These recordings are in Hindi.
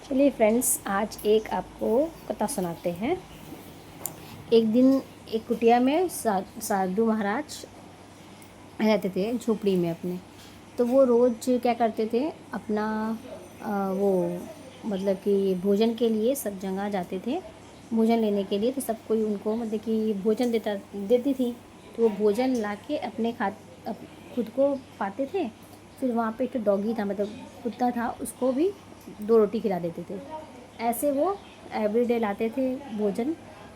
चलिए फ्रेंड्स, आज एक आपको कथा सुनाते हैं। एक दिन एक कुटिया में साधु महाराज रहते थे झोपड़ी में अपने। तो वो रोज़ क्या करते थे, अपना वो मतलब कि भोजन के लिए सब जगह जाते थे भोजन लेने के लिए। तो सब कोई उनको मतलब कि भोजन देती थी। तो वो भोजन ला के अपने खुद को पाते थे। फिर वहाँ पे एक डॉगी था, मतलब कुत्ता था, उसको भी 2 रोटी खिला देते थे। ऐसे वो एवरीडे लाते थे भोजन,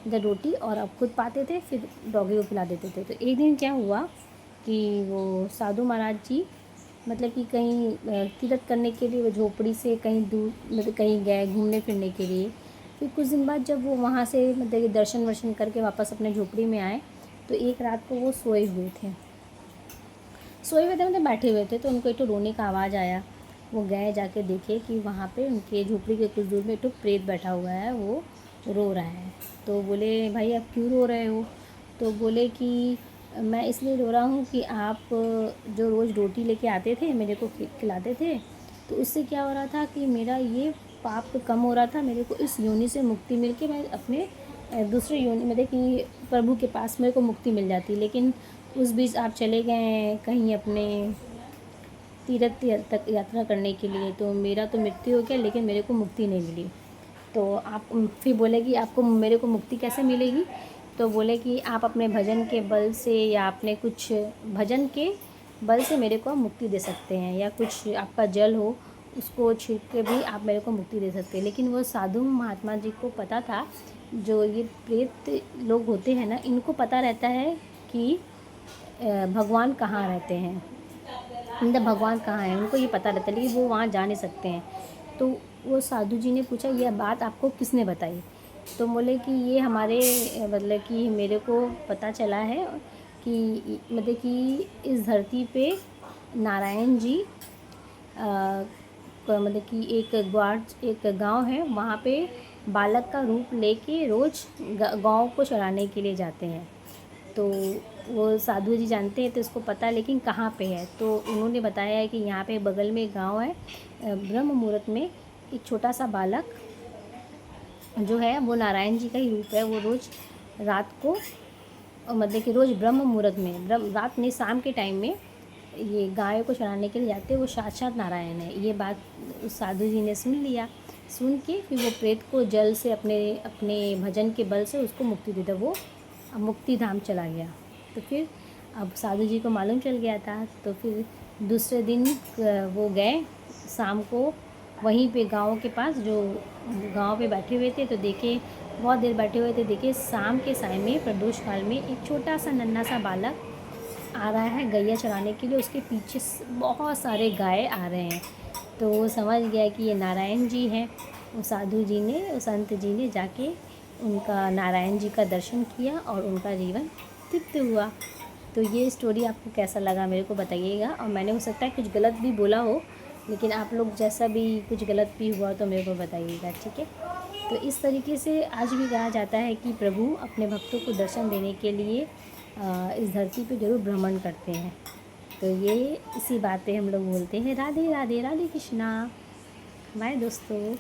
मतलब रोटी, और अब खुद पाते थे, फिर डॉगी को खिला देते थे। तो एक दिन क्या हुआ कि वो साधु महाराज जी मतलब कि कहीं तीर्थ करने के लिए वो झोपड़ी से कहीं दूर, मतलब कहीं गए घूमने फिरने के लिए। फिर कुछ दिन बाद जब वो वहाँ से मतलब कि दर्शन वर्शन करके वापस अपने झोपड़ी में आए, तो एक रात को वो सोए हुए थे, मतलब बैठे हुए थे। तो उनको एक तो रोने का आवाज़ आया। वो गए, जाके देखे कि वहाँ पे उनके झोपड़ी के कुछ दूर में एक तो प्रेत बैठा हुआ है, वो रो रहा है। तो बोले, भाई आप क्यों रो रहे हो? तो बोले कि मैं इसलिए रो रहा हूँ कि आप जो रोज़ रोटी लेके आते थे, मेरे को खिलाते थे, तो उससे क्या हो रहा था कि मेरा ये पाप कम हो रहा था। मेरे को इस योनि से मुक्ति मिल के मैं अपने दूसरे योनि, मतलब कि प्रभु के पास मेरे को मुक्ति मिल जाती। लेकिन उस बीच आप चले गए कहीं अपने तीर्थ तक यात्रा करने के लिए, तो मेरा तो मृत्यु हो गया, लेकिन मेरे को मुक्ति नहीं मिली। तो आप फिर बोले कि आपको मेरे को मुक्ति कैसे मिलेगी? तो बोले कि आप अपने भजन के बल से या अपने कुछ भजन के बल से मेरे को मुक्ति दे सकते हैं, या कुछ आपका जल हो उसको छींट के भी आप मेरे को मुक्ति दे सकते हैं। लेकिन वो साधु महात्मा जी को पता था, जो ये प्रेत लोग होते हैं ना, इनको पता रहता है कि भगवान कहाँ रहते हैं, मतलब भगवान कहाँ है, उनको ये पता रहता है, लेकिन वो वहाँ जा नहीं सकते हैं। तो वो साधु जी ने पूछा, यह बात आपको किसने बताई? तो बोले कि ये हमारे मतलब कि मेरे को पता चला है कि मतलब कि इस धरती पे नारायण जी मतलब कि एक गांव है, वहाँ पे बालक का रूप लेके रोज़ गांव को चराने के लिए जाते हैं। तो वो साधु जी जानते हैं, तो इसको पता है, लेकिन कहाँ पे है? तो उन्होंने बताया है कि यहाँ पे बगल में एक गाँव है, ब्रह्म मुहूर्त में एक छोटा सा बालक जो है वो नारायण जी का ही रूप है। वो रोज़ रात को मतलब कि रोज़ ब्रह्म मुहूर्त में, रात नहीं, शाम के टाइम में ये गायों को चराने के लिए जाते हैं। वो साक्षात नारायण है। ये बात उस साधु जी ने सुन लिया। सुन के फिर वो प्रेत को जल से अपने अपने भजन के बल से उसको मुक्ति दे दी। वो मुक्ति धाम चला गया। तो फिर अब साधु जी को मालूम चल गया था। तो फिर दूसरे दिन वो गए शाम को वहीं पे गाँव के पास, जो गाँव पे बैठे हुए थे, तो देखे बहुत देर बैठे हुए थे, देखे शाम के समय में प्रदोष काल में एक छोटा सा नन्हा सा बालक आ रहा है गैया चराने के लिए। उसके पीछे बहुत सारे गाय आ रहे हैं। तो वो समझ गया कि ये नारायण जी हैं। उस साधु जी ने, उस संत जी ने जाके उनका नारायण जी का दर्शन किया और उनका जीवन तृप्त हुआ। तो ये स्टोरी आपको कैसा लगा मेरे को बताइएगा। और मैंने हो सकता है कुछ गलत भी बोला हो, लेकिन आप लोग जैसा भी कुछ गलत भी हुआ तो मेरे को बताइएगा, ठीक है? तो इस तरीके से आज भी कहा जाता है कि प्रभु अपने भक्तों को दर्शन देने के लिए इस धरती पे ज़रूर भ्रमण करते हैं। तो ये इसी बात पे हम लोग बोलते हैं राधे राधे, राधे कृष्णा। बाय दोस्तों।